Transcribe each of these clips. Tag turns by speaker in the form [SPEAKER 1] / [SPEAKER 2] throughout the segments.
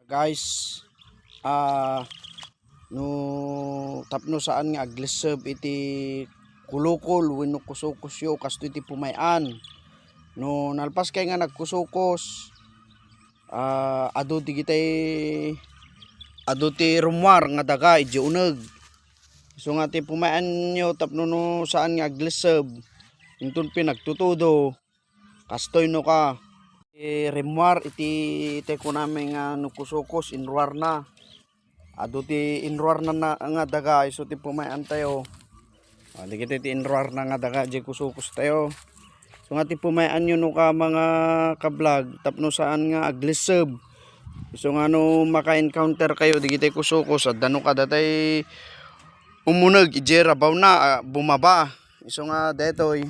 [SPEAKER 1] Guys, no tapno saan nga agliseb iti kulukol wenno kusukosyo kasto iti pumayan. No nalpas kay nga nagkusukos, adu ti rumwar nga daga iti uneg. So nga ti pumayan nyo tapno no saan nga agliseb intun pinagtutudo kastoy no ka rimwar iti ko namin nga nukusukos inruar na. Ado ti inruar na nga daga iso ti pumayan tayo. Di kita ti inruar na nga daga di kusukos tayo. So nga ti pumayan nyo no ka mga kablog tapno saan nga agliseb. So nga no maka-encounter kayo di kita kusukos at dano ka datay umuneg ijerabaw na bumaba. So nga detoy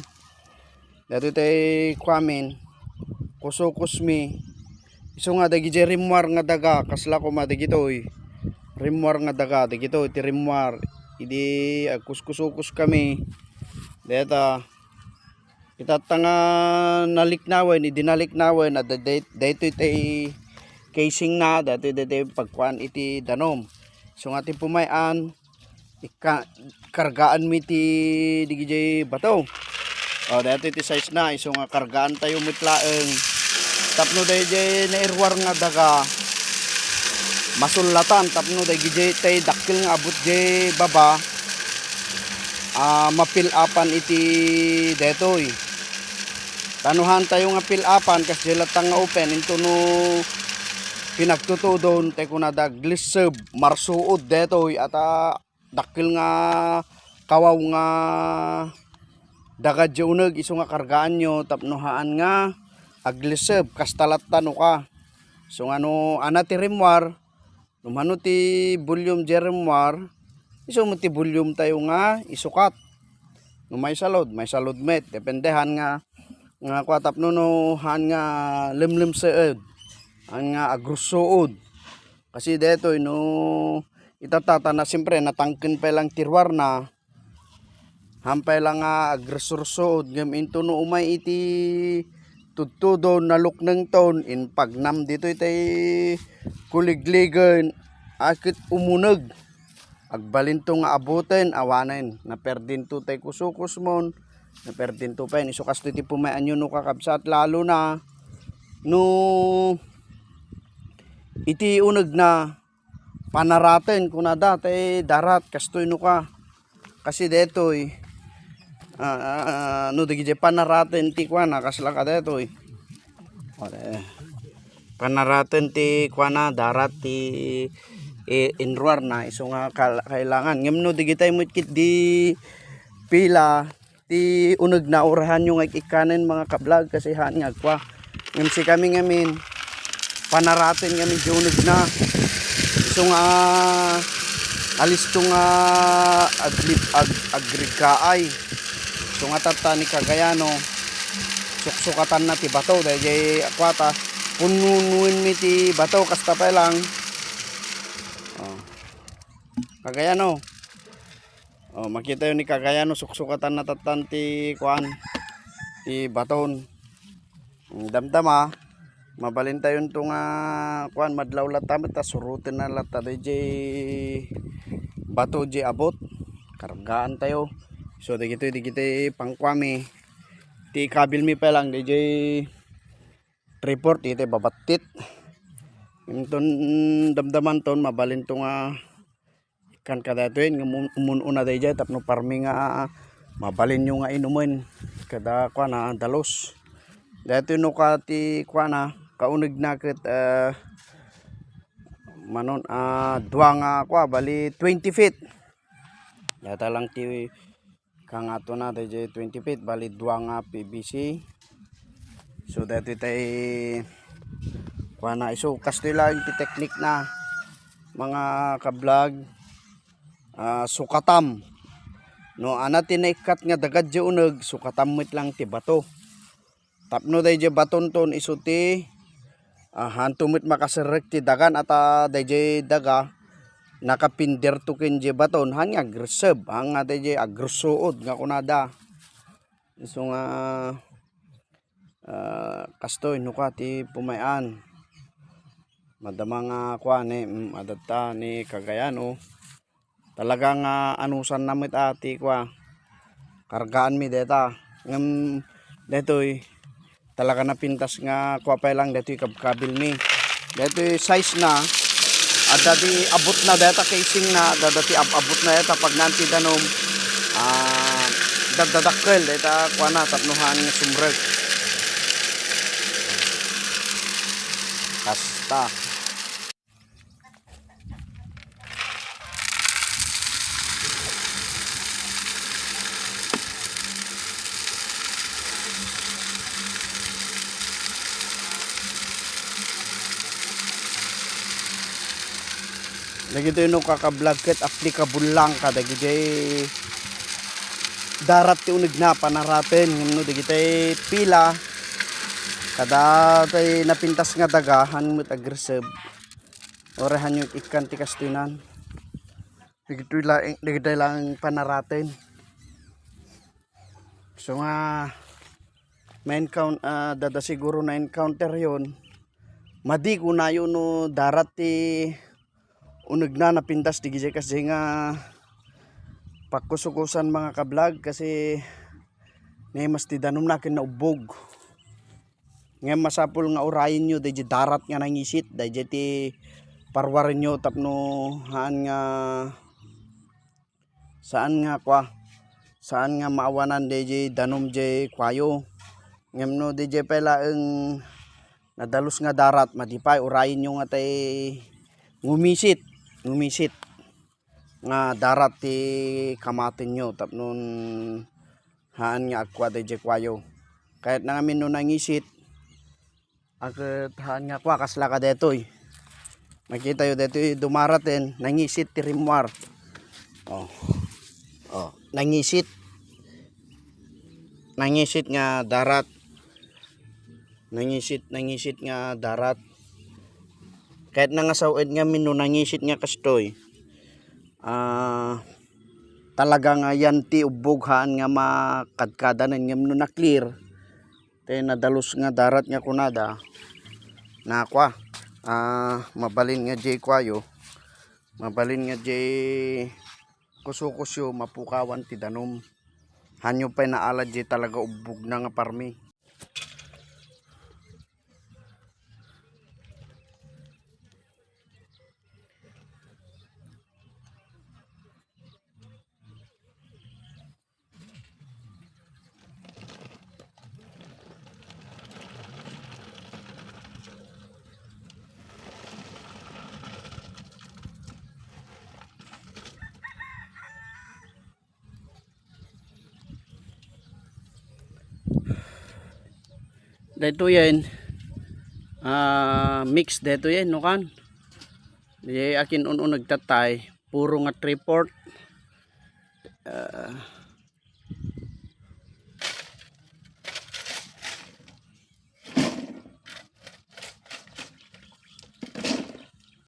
[SPEAKER 1] tay kwamin kusukos mi. So nga dagi rimwar nga daga kasla ko madagitoy rimwar nga daga dagito iti rimwar idi agkuskusukos kami deta itatanga naliknawen idi naliknawen at dayto iti casing na dati pagkuan iti danom. So nga ti pumayan kargaan mi ti digijay bato. Dati iti size na iso nga kargaan tayo mitlaeng tapno dayjay nairwar nga daga masulatan tapno dayjay tay dakkel nga abot jay baba mapil apan iti detoy tanuhan tayo nga pil apan kasi latang nga open into no pinagtutudon tay kunada gliseb marsuod detoy ata dakkel nga kawaw nga daga uneg iso nga kargaan nyo tapnohaan nga agliseb kastalat tano ka. So nga no ana ti rimwar numano ti volume di rimwar iso mo ti volume tayo nga isukat no may salod met dependehan nga kwa tapno no han nga limlim seed han nga agrusuod kasi detoy no itatata na siyempre natangken pa lang tirwar na hampay lang nga agresursuod ngam into no umay iti tudtudon nalukneng ton in pagnam dito itay kuligligen akit umuneg agbalin to nga abutin awanen naperdin to tay kusukos mon naperdin to pen iso kasto iti pumayan nyo no kakabsat lalo na no iti uneg na panaraten kunada tay darat kastoy no ka kasi detoy no digi panaraten ti kuana kasla ka detoy panaraten ti kuana darat ti inruar na iso nga kailangan ngem no digi tay mutkit di pila ti uneg na orahan yung ikanen mga kablog kasi han nga kwa ngem si kami ngamin panaraten ngamin di uneg na iso nga alisto nga agrikaay. So nga tatani kagayano suksukatan na ti bato dahil akwata pununuin mi ti bato kasta pa lang kagayano makita yun ni kagayano suksukatan na tatan ti kuan ti baton damdama mabalin tayo ito nga kuan madlaw latamet ta surutin na lata dahil bato di abot kargaan tayo. So digito pangkwami ti kabil mi pa lang DJ report iti babatit inton damdaman ton mabalin to nga ikan kada tuin umununa DJ tapno parmi nga mabalin nyo nga inumin kada kuana dalos dito no ka ti kuana kaunig na ket manon duwa nga kwa bali 20 feet yata lang ti kang ato na tayo 20 feet bali duwa nga PVC. So dati tay kuha na iso kastoy lang ti technique na mga kablog sukatam no ana tinaikat nga dagad di uneg sukatam mit lang ti bato tapno day di baton ton iso ti hantumit makaserek ti dagan ata day daga nakapinder to kenje baton hanya agresib ang ate je agrusuod nga kunada so nga kastoy no ka ti pumayan madama nga kuan adata ni Cagayano. Talagang anusan namit ati kwa kargaan mi deta ngem detoy talaga napintas nga kwa pa lang detoy kabkabil mi detoy size na adati abot na deta casing na adati abot na deta pag nanti danom dadadakkel deta kwa na tapnuhan nga sumreg kasta. Dagito yung kaka-vlog ket applicable lang ka dagito darat ti unig na panaraten ngano dagito pila kada tay napintas nga dagahan met aggressive orahan yung ikan ti kastinan dagito lang panaraten so nga main count dada siguro na encounter yon madi ko na yun no darat ti uneg na napintas di gijay kasi nga pagkusukusan mga kablog kasi ngay mas ti danom nakin na ubog ngay masapul nga urayin nyo di darat nga nangisit di ti parwarin nyo tapno haan nga saan nga maawanan di danom di kwayo ngem no di pala ang nadalos nga darat madipay urayin nyo nga tay ngumisit nga darat ti kamatin nyo tapnon haan nga akwa di kwayo kahit na ngamin no nangisit agad haan nga kwa kasla ka detoy makita yo detoy dumaraten nangisit ti rimwar nangisit nga darat nangisit nga darat kahit na nga sawid nga min no nangisit nga kastoy talaga nga yan ti uboghaan nga makadkadanan ngem no na clear te nadalos nga darat nga kunada na kwa mabalin nga jay kwayo mabalin nga jay kusukusyo mapukawan ti danom hanyo pay naala jay talaga ubog na nga parmi. Dito yan mix dito yan no kan di akin nagtatay puro nga 3/4